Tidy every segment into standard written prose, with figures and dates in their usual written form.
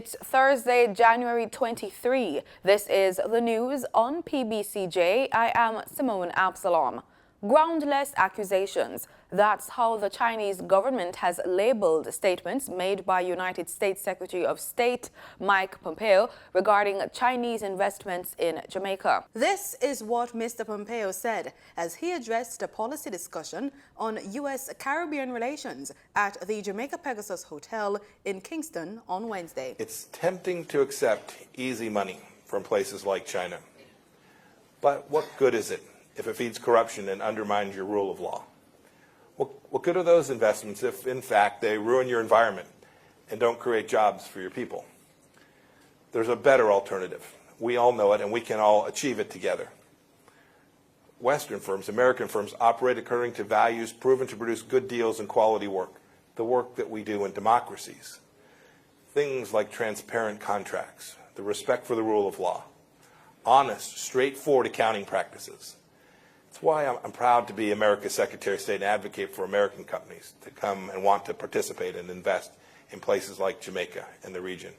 It's Thursday, January 23. This is the news on PBCJ. I am Simone Absalom. Groundless accusations. That's how the Chinese government has labeled statements made by United States Secretary of State Mike Pompeo regarding Chinese investments in Jamaica. This is what Mr. Pompeo said as he addressed a policy discussion on U.S.-Caribbean relations at the Jamaica Pegasus Hotel in Kingston on Wednesday. It's tempting to accept easy money from places like China. But what good is it if it feeds corruption and undermines your rule of law? What good are those investments if, in fact, they ruin your environment and don't create jobs for your people? There's a better alternative. We all know it, and we can all achieve it together. Western firms, American firms, operate according to values proven to produce good deals and quality work, the work that we do in democracies. Things like transparent contracts, the respect for the rule of law, honest, straightforward accounting practices. That's why I'm proud to be America's Secretary of State and advocate for American companies to come and want to participate and invest in places like Jamaica and the region.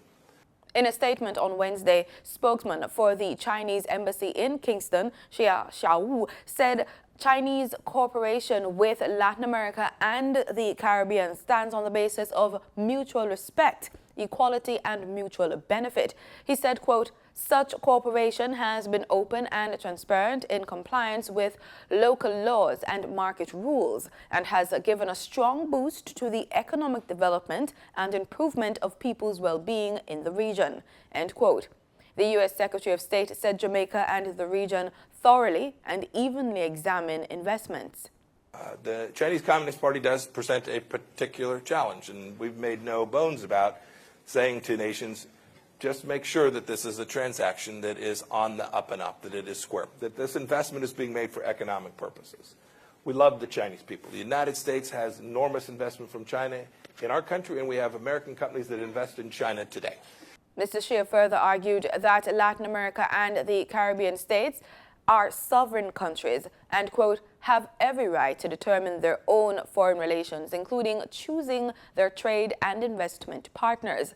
In a statement on Wednesday, spokesman for the Chinese embassy in Kingston, Xia Xiaowu, said Chinese cooperation with Latin America and the Caribbean stands on the basis of mutual respect, equality, and mutual benefit. He said, quote, "Such cooperation has been open and transparent in compliance with local laws and market rules and has given a strong boost to the economic development and improvement of people's well-being in the region." End quote. The U.S. Secretary of State said Jamaica and the region thoroughly and evenly examine investments. The Chinese Communist Party does present a particular challenge, and we've made no bones about saying to nations, just make sure that this is a transaction that is on the up and up, that it is square, that this investment is being made for economic purposes. We love the Chinese people. The United States has enormous investment from China in our country, and we have American companies that invest in China today. Mr. Xia further argued that Latin America and the Caribbean states are sovereign countries and, quote, have every right to determine their own foreign relations, including choosing their trade and investment partners.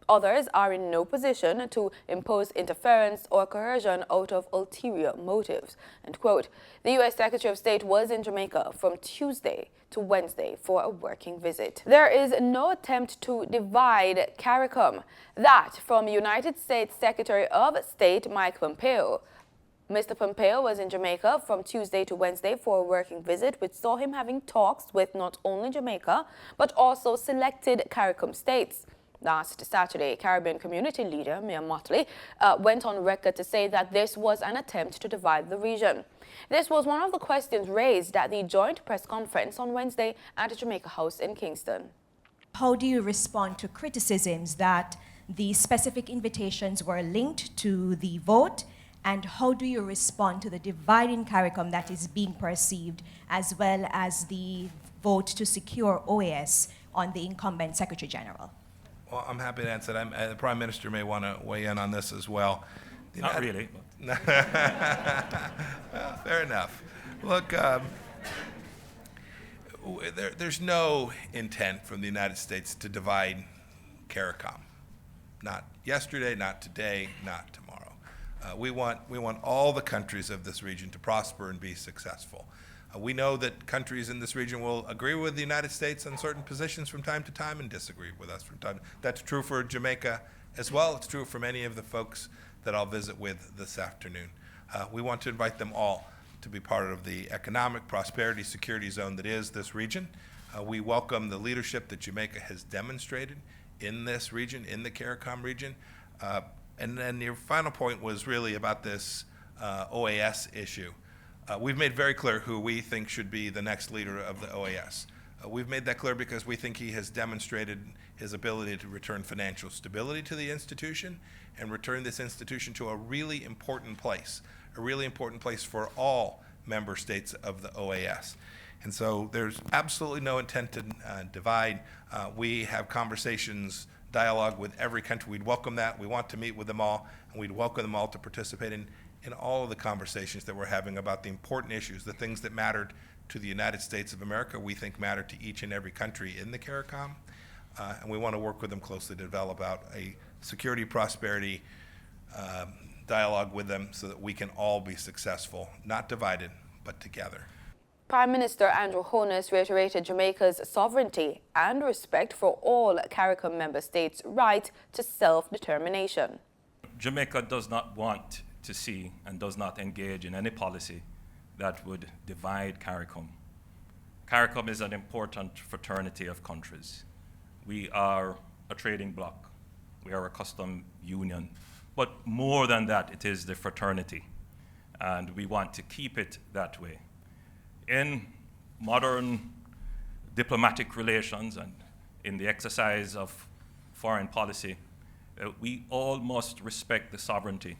Others are in no position to impose interference or coercion out of ulterior motives. End quote. The U.S. Secretary of State was in Jamaica from Tuesday to Wednesday for a working visit. There is no attempt to divide CARICOM. That from United States Secretary of State Mike Pompeo. Mr. Pompeo was in Jamaica from Tuesday to Wednesday for a working visit, which saw him having talks with not only Jamaica, but also selected CARICOM states. Last Saturday, Caribbean community leader Mia Motley went on record to say that this was an attempt to divide the region. This was one of the questions raised at the joint press conference on Wednesday at the Jamaica House in Kingston. How do you respond to criticisms that the specific invitations were linked to the vote? And how do you respond to the divide in CARICOM that is being perceived, as well as the vote to secure OAS on the incumbent Secretary General? Well, I'm happy to answer that. The Prime Minister may want to weigh in on this as well. Not really. Well, fair enough. Look, there's no intent from the United States to divide CARICOM. Not yesterday, not today, not tomorrow. We want all the countries of this region to prosper and be successful. We know that countries in this region will agree with the United States on certain positions from time to time and disagree with us from time to time. That's true for Jamaica as well. It's true for many of the folks that I'll visit with this afternoon. We want to invite them all to be part of the economic prosperity security zone that is this region. We welcome the leadership that Jamaica has demonstrated in this region, in the CARICOM region. And then your final point was really about this OAS issue. We've made very clear who we think should be the next leader of the OAS. We've made that clear because we think he has demonstrated his ability to return financial stability to the institution and return this institution to a really important place for all member states of the OAS. And so there's absolutely no intent to divide. We have conversations, dialogue with every country. We'd welcome that. We want to meet with them all, and we'd welcome them all to participate in all of the conversations that we're having about the important issues, the things that mattered to the United States of America, we think matter to each and every country in the CARICOM. and we want to work with them closely to develop out a security prosperity dialogue with them so that we can all be successful, not divided, but together. Prime Minister Andrew Holness reiterated Jamaica's sovereignty and respect for all CARICOM member states' right to self-determination. Jamaica does not want to see and does not engage in any policy that would divide CARICOM. CARICOM is an important fraternity of countries. We are a trading bloc. We are a custom union. But more than that, it is the fraternity, and we want to keep it that way. In modern diplomatic relations and in the exercise of foreign policy, we all must respect the sovereignty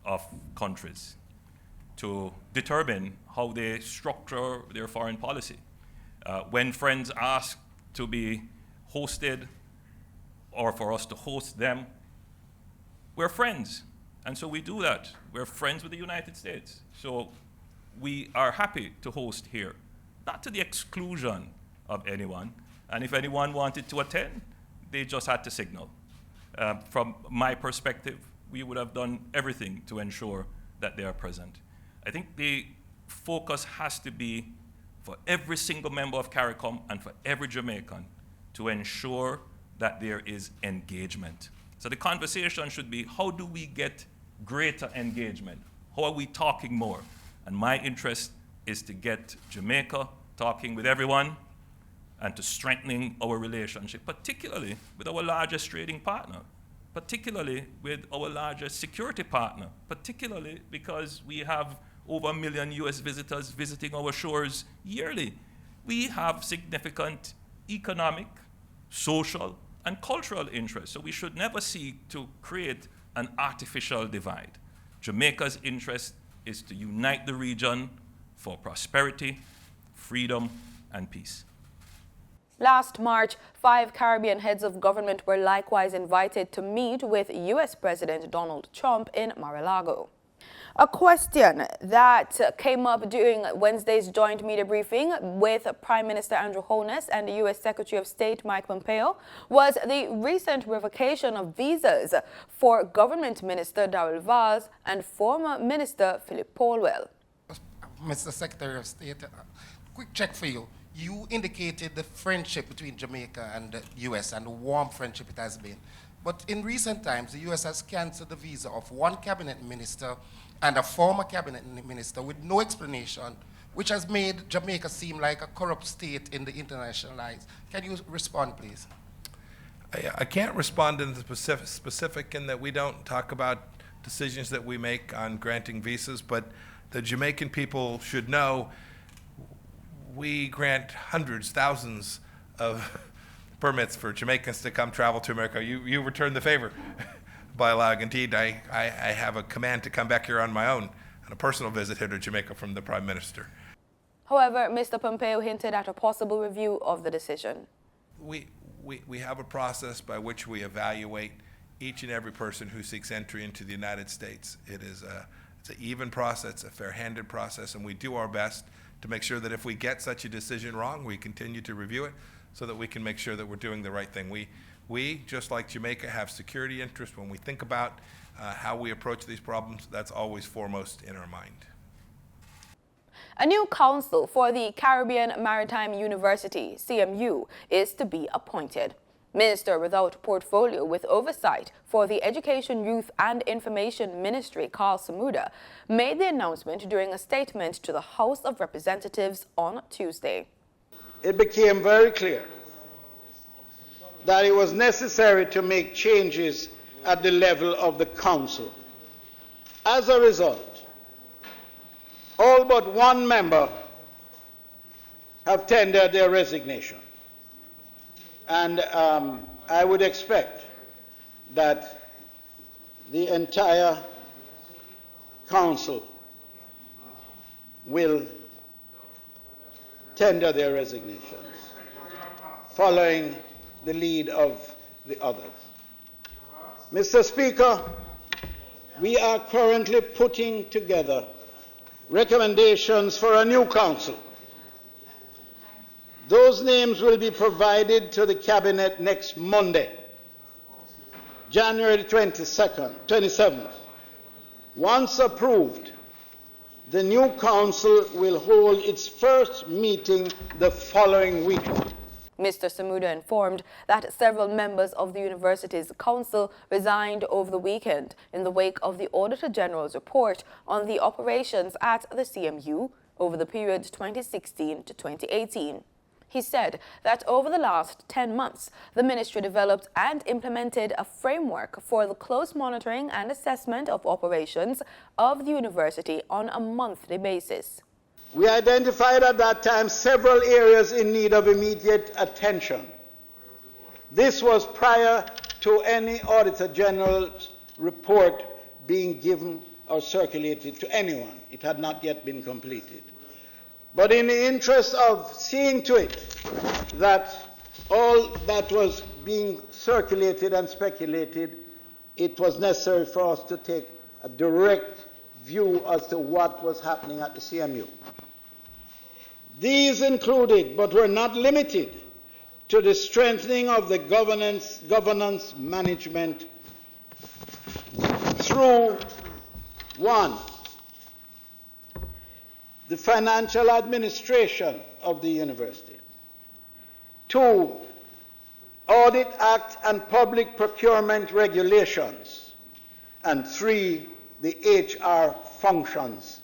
of countries to determine how they structure their foreign policy. When friends ask to be hosted or for us to host them, we're friends, and so we do that. We're friends with the United States, so we are happy to host here, not to the exclusion of anyone, and if anyone wanted to attend, they just had to signal. From my perspective, we would have done everything to ensure that they are present. I think the focus has to be for every single member of CARICOM and for every Jamaican to ensure that there is engagement. So the conversation should be, how do we get greater engagement? How are we talking more? And my interest is to get Jamaica talking with everyone and to strengthening our relationship, particularly with our largest trading partner, particularly with our largest security partner, particularly because we have over 1 million US visitors visiting our shores yearly. We have significant economic, social, and cultural interests, so we should never seek to create an artificial divide. Jamaica's interest is to unite the region for prosperity, freedom, and peace. Last March, 5 Caribbean heads of government were likewise invited to meet with U.S. President Donald Trump in Mar-a-Lago. A question that came up during Wednesday's joint media briefing with Prime Minister Andrew Holness and the U.S. Secretary of State Mike Pompeo was the recent revocation of visas for Government Minister Darrell Valls and former Minister Philip Polwell. Mr. Secretary of State, quick check for you. You indicated the friendship between Jamaica and the U.S. and the warm friendship it has been. But in recent times, the U.S. has canceled the visa of one cabinet minister and a former cabinet minister with no explanation, which has made Jamaica seem like a corrupt state in the international eyes. Can you respond, please? I can't respond in the specific in that we don't talk about decisions that we make on granting visas, but the Jamaican people should know we grant hundreds, thousands of permits for Jamaicans to come travel to America. You return the favor by allowing. Indeed, I have a command to come back here on my own on a personal visit here to Jamaica from the Prime Minister. However, Mr. Pompeo hinted at a possible review of the decision. We have a process by which we evaluate each and every person who seeks entry into the United States. It's an even process, a fair-handed process, and we do our best to make sure that if we get such a decision wrong, we continue to review it so that we can make sure that we're doing the right thing. We, just like Jamaica, have security interests. When we think about how we approach these problems, that's always foremost in our mind. A new council for the Caribbean Maritime University, CMU, is to be appointed. Minister without portfolio with oversight for the Education, Youth and Information Ministry, Carl Samuda, made the announcement during a statement to the House of Representatives on Tuesday. It became very clear that it was necessary to make changes at the level of the council. As a result, all but one member have tendered their resignation. And I would expect that the entire council will tender their resignations, following the lead of the others. Mr. Speaker, we are currently putting together recommendations for a new council. Those names will be provided to the Cabinet next Monday, January 27th. Once approved, the new council will hold its first meeting the following week. Mr. Samuda informed that several members of the university's council resigned over the weekend in the wake of the Auditor General's report on the operations at the CMU over the period 2016 to 2018. He said that over the last 10 months, the ministry developed and implemented a framework for the close monitoring and assessment of operations of the university on a monthly basis. We identified at that time several areas in need of immediate attention. This was prior to any Auditor General's report being given or circulated to anyone. It had not yet been completed. But in the interest of seeing to it that all that was being circulated and speculated, it was necessary for us to take a direct view as to what was happening at the CMU. These included, but were not limited, to the strengthening of the governance management through, 1, the financial administration of the university, 2, Audit Act and public procurement regulations, and 3, the HR functions.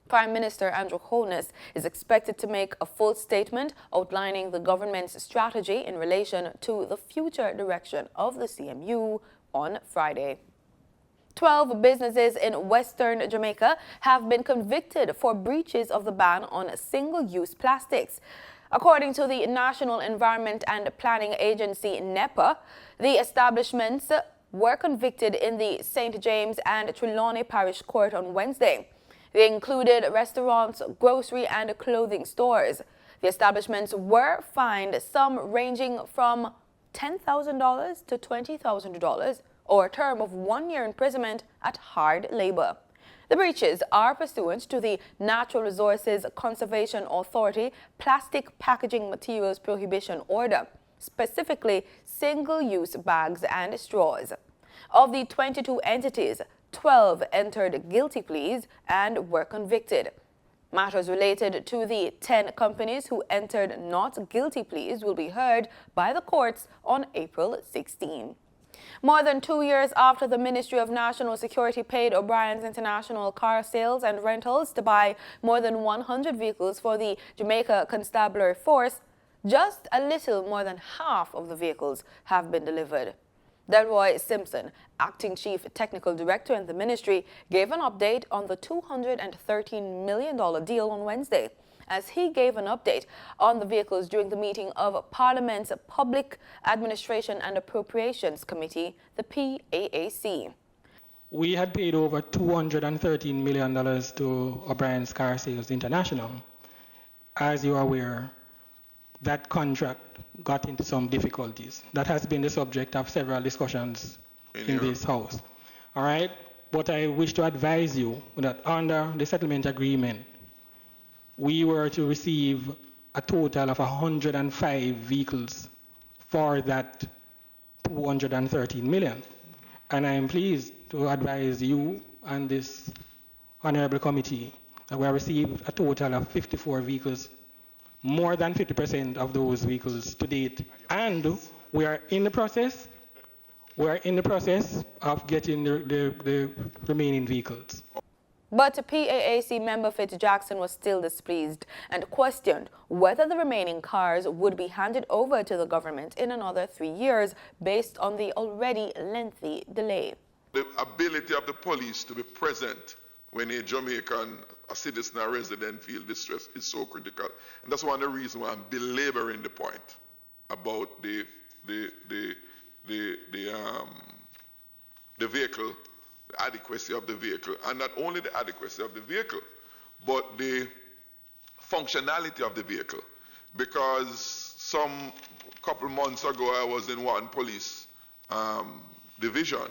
Prime Minister Andrew Holness is expected to make a full statement outlining the government's strategy in relation to the future direction of the CMU on Friday. 12 businesses in Western Jamaica have been convicted for breaches of the ban on single-use plastics. According to the National Environment and Planning Agency, NEPA, the establishments were convicted in the St. James and Trelawney Parish Court on Wednesday. They included restaurants, grocery and clothing stores. The establishments were fined, some ranging from $10,000 to $20,000, or a term of 1 year imprisonment at hard labor. The breaches are pursuant to the Natural Resources Conservation Authority Plastic Packaging Materials Prohibition Order, specifically single-use bags and straws. Of the 22 entities, 12 entered guilty pleas and were convicted. Matters related to the 10 companies who entered not guilty pleas will be heard by the courts on April 16. More than 2 years after the Ministry of National Security paid OBrians International Car Sales and Rentals to buy more than 100 vehicles for the Jamaica Constabulary Force, just a little more than half of the vehicles have been delivered. Delroy Simpson, Acting Chief Technical Director in the ministry, gave an update on the $213 million deal on Wednesday, as he gave an update on the vehicles during the meeting of Parliament's Public Administration and Appropriations Committee, the PAAC. We had paid over $213 million to OBrians Car Sales International. As you are aware, that contract got into some difficulties. That has been the subject of several discussions in this House. All right? But I wish to advise you that under the settlement agreement, we were to receive a total of 105 vehicles for that $213 million. And I am pleased to advise you and this honorable committee that we have received a total of 54 vehicles, more than 50% of those vehicles to date. And we are in the process of getting the remaining vehicles. But PAAC member Fitz Jackson was still displeased and questioned whether the remaining cars would be handed over to the government in another 3 years based on the already lengthy delay. The ability of the police to be present when a Jamaican, a citizen or resident feel distress is so critical. And that's one of the reasons why I'm belaboring the point about the vehicle, the adequacy of the vehicle, and not only the adequacy of the vehicle, but the functionality of the vehicle. Because some couple months ago I was in one police division.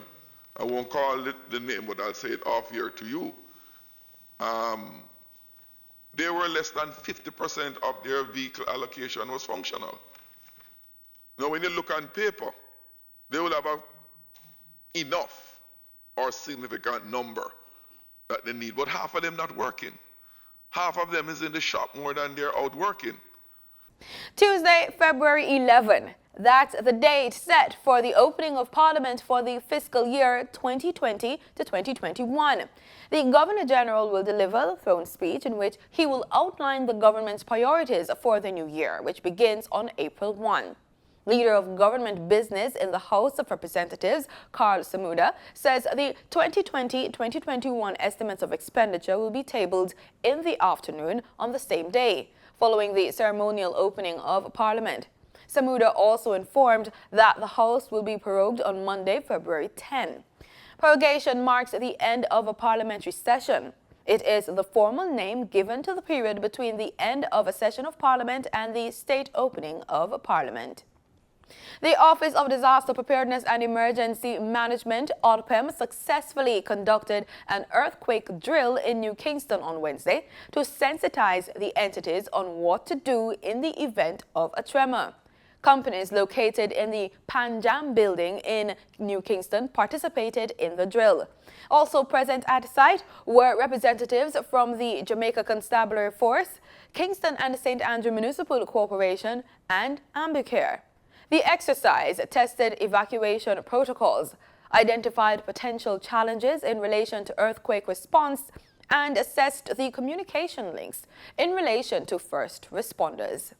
I won't call it the name, but I'll say it off here to you. they were less than 50% of their vehicle allocation was functional. Now, when you look on paper, they will have enough or significant number that they need, but half of them not working. Half of them is in the shop more than they're out working. Tuesday, February 11. That's the date set for the opening of Parliament for the fiscal year 2020 to 2021. The Governor-General will deliver the throne speech in which he will outline the government's priorities for the new year, which begins on April 1. Leader of Government Business in the House of Representatives, Carl Samuda, says the 2020-2021 estimates of expenditure will be tabled in the afternoon on the same day, following the ceremonial opening of Parliament. Samuda also informed that the House will be prorogued on Monday, February 10. Prorogation marks the end of a parliamentary session. It is the formal name given to the period between the end of a session of Parliament and the state opening of Parliament. The Office of Disaster Preparedness and Emergency Management, ODPEM, successfully conducted an earthquake drill in New Kingston on Wednesday to sensitize the entities on what to do in the event of a tremor. Companies located in the Panjam building in New Kingston participated in the drill. Also present at site were representatives from the Jamaica Constabulary Force, Kingston and St. Andrew Municipal Corporation, and Ambucare. The exercise tested evacuation protocols, identified potential challenges in relation to earthquake response, and assessed the communication links in relation to first responders.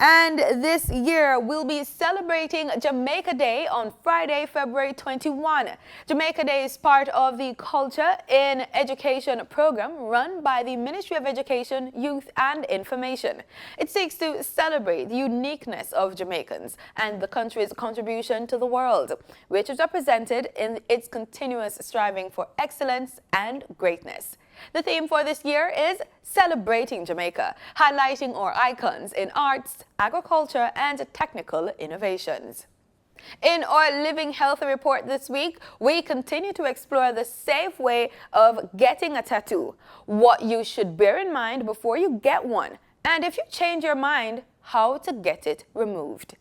And this year, we'll be celebrating Jamaica Day on Friday, February 21. Jamaica Day is part of the Culture in Education program run by the Ministry of Education, Youth and Information. It seeks to celebrate the uniqueness of Jamaicans and the country's contribution to the world, which is represented in its continuous striving for excellence and greatness. The theme for this year is Celebrating Jamaica, highlighting our icons in arts, agriculture, and technical innovations. In our Living Healthy report this week, we continue to explore the safe way of getting a tattoo, what you should bear in mind before you get one, and if you change your mind, how to get it removed.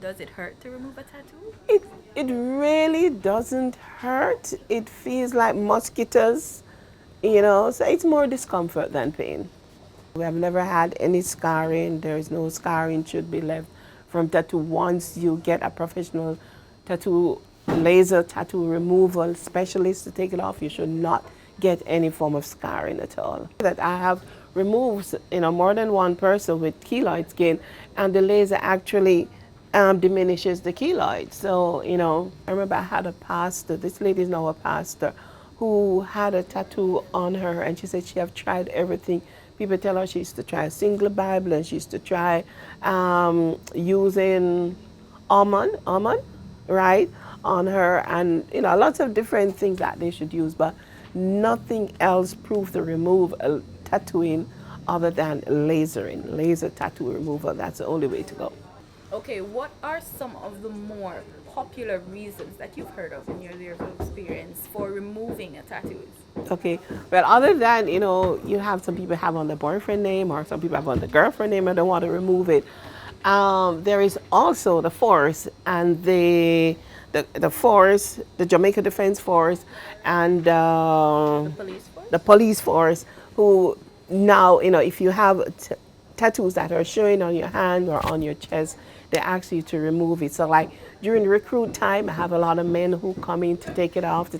Does it hurt to remove a tattoo? It really doesn't hurt. It feels like mosquitoes, so it's more discomfort than pain. We have never had any scarring. There is no scarring should be left from tattoo. Once you get a professional tattoo, laser tattoo removal specialist to take it off, you should not get any form of scarring at all. That I have removed, more than one person with keloid skin, and the laser actually diminishes the keloid. So, I remember I had a pastor, this lady is now a pastor, who had a tattoo on her, and she said she have tried everything. People tell her she used to try a single Bible, and she used to try using almond, right, on her, and, lots of different things that they should use, but nothing else proved to remove tattooing other than laser tattoo removal. That's the only way to go. Okay, what are some of the more popular reasons that you've heard of in your years of experience for removing a tattoo? Okay, well, other than, you have some people have on the boyfriend name or some people have on the girlfriend name and don't want to remove it. There is also the force and the force, the Jamaica Defense Force and the police force who now, if you have tattoos that are showing on your hand or on your chest, they ask you to remove it. So like during recruit time, I have a lot of men who come in to take off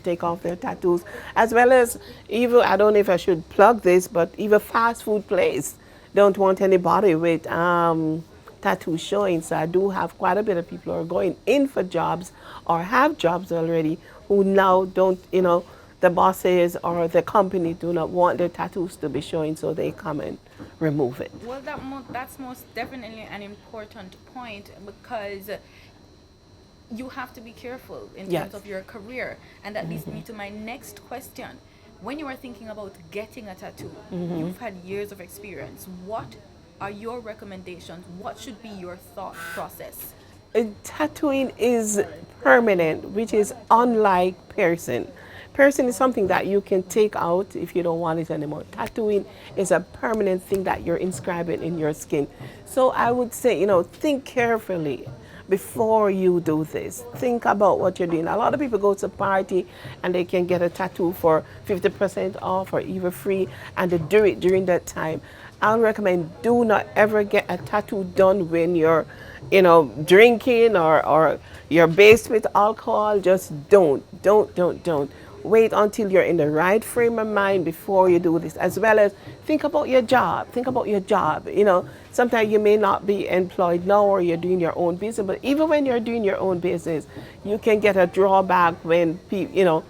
their tattoos, as well as even, I don't know if I should plug this, but even fast food place don't want anybody with tattoos showing. So I do have quite a bit of people who are going in for jobs or have jobs already who now don't, the bosses or the company do not want their tattoos to be showing, so they come and remove it. Well, that's most definitely an important point, because you have to be careful in Yes. terms of your career. And that leads me to my next question. When you are thinking about getting a tattoo, you've had years of experience. What are your recommendations? What should be your thought process? Tattooing is permanent, which is unlike piercing. Piercing is something that you can take out if you don't want it anymore. Tattooing is a permanent thing that you're inscribing in your skin. So I would say, think carefully before you do this. Think about what you're doing. A lot of people go to a party and they can get a tattoo for 50% off or even free, and they do it during that time. I'll recommend do not ever get a tattoo done when you're, drinking or you're based with alcohol. Just don't. Wait until you're in the right frame of mind before you do this, as well as think about your job. Sometimes you may not be employed now or you're doing your own business, but even when you're doing your own business, you can get a drawback when you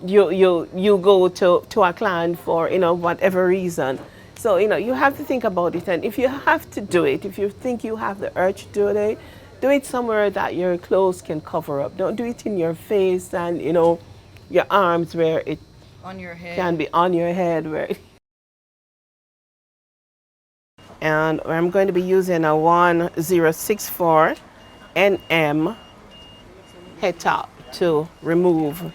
go to a client for whatever reason. So you have to think about it, and if you have to do it, if you think you have the urge to do it somewhere that your clothes can cover up. Don't do it in your face and your arms where it On your head. can be on your head and I'm going to be using a 1064 NM head top to remove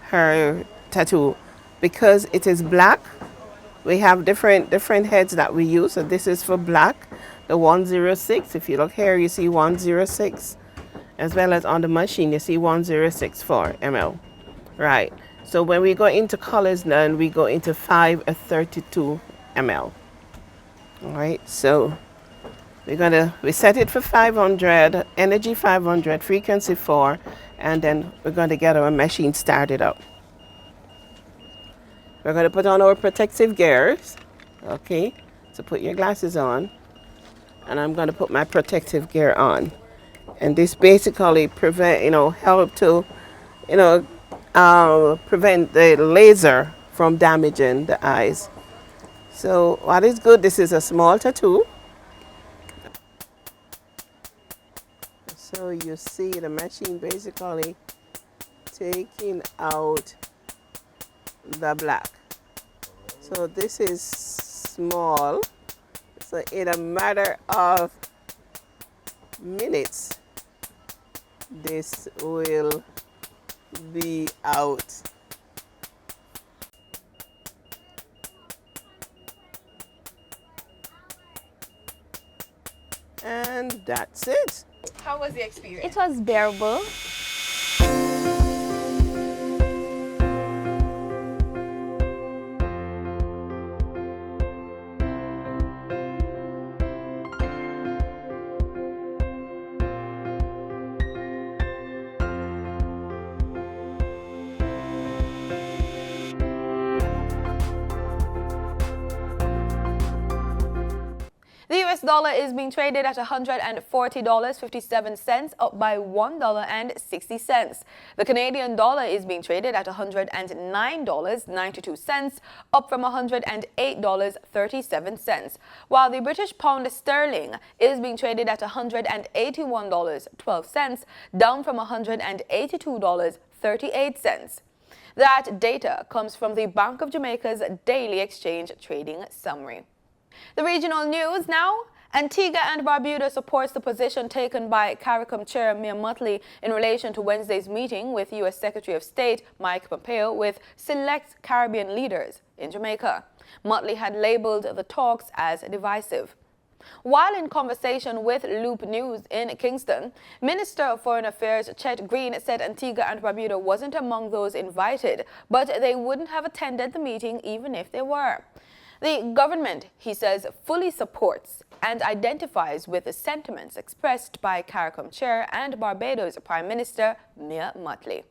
her tattoo. Because it is black, we have different heads that we use. So this is for black, the 106. If you look here, you see 106, as well as on the machine you see 1064 ml. Right, so when we go into colors, then we go into 532 ml. All right, so we set it for 500, energy 500, frequency 4, and then we're going to get our machine started up. We're going to put on our protective gears. Okay, so put your glasses on, and I'm going to put my protective gear on, and this basically help to prevent the laser from damaging the eyes. So what is good, this is a small tattoo. So you see the machine basically taking out the black. So this is small. So in a matter of minutes, this will be out. And that's it. How was the experience? It was bearable. The US dollar is being traded at $140.57, up by $1.60. The Canadian dollar is being traded at $109.92, up from $108.37, while the British pound sterling is being traded at $181.12, down from $182.38. That data comes from the Bank of Jamaica's daily exchange trading summary. The regional news now. Antigua and Barbuda supports the position taken by CARICOM Chair Mia Mottley in relation to Wednesday's meeting with U.S. Secretary of State Mike Pompeo with select Caribbean leaders in Jamaica. Mottley had labeled the talks as divisive. While in conversation with Loop News in Kingston, Minister of Foreign Affairs Chet Green said Antigua and Barbuda wasn't among those invited, but they wouldn't have attended the meeting even if they were. The government, he says, fully supports and identifies with the sentiments expressed by CARICOM Chair and Barbados Prime Minister Mia Mottley.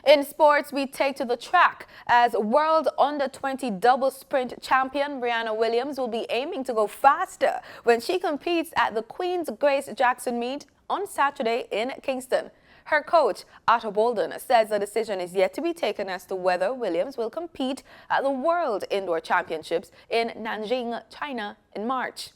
In sports, we take to the track as World Under-20 double sprint champion Brianna Williams will be aiming to go faster when she competes at the Queen's Grace Jackson meet on Saturday in Kingston. Her coach, Otto Bolden, says the decision is yet to be taken as to whether Williams will compete at the World Indoor Championships in Nanjing, China in March.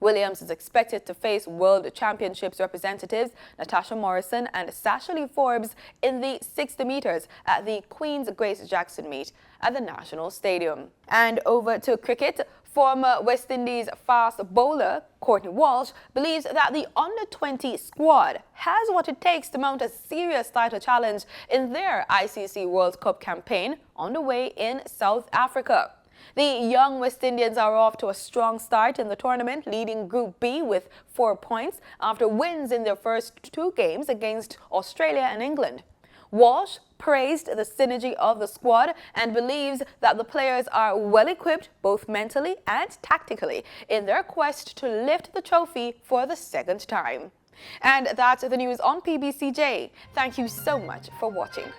Williams is expected to face World Championships representatives Natasha Morrison and Sasha Lee Forbes in the 60 meters at the Queen's Grace Jackson meet at the National Stadium. And over to cricket. Former West Indies fast bowler Courtney Walsh believes that the under-20 squad has what it takes to mount a serious title challenge in their ICC World Cup campaign underway in South Africa. The young West Indians are off to a strong start in the tournament, leading Group B with 4 points after wins in their first 2 games against Australia and England. Walsh praised the synergy of the squad and believes that the players are well equipped both mentally and tactically in their quest to lift the trophy for the 2nd time. And that's the news on PBCJ. Thank you so much for watching.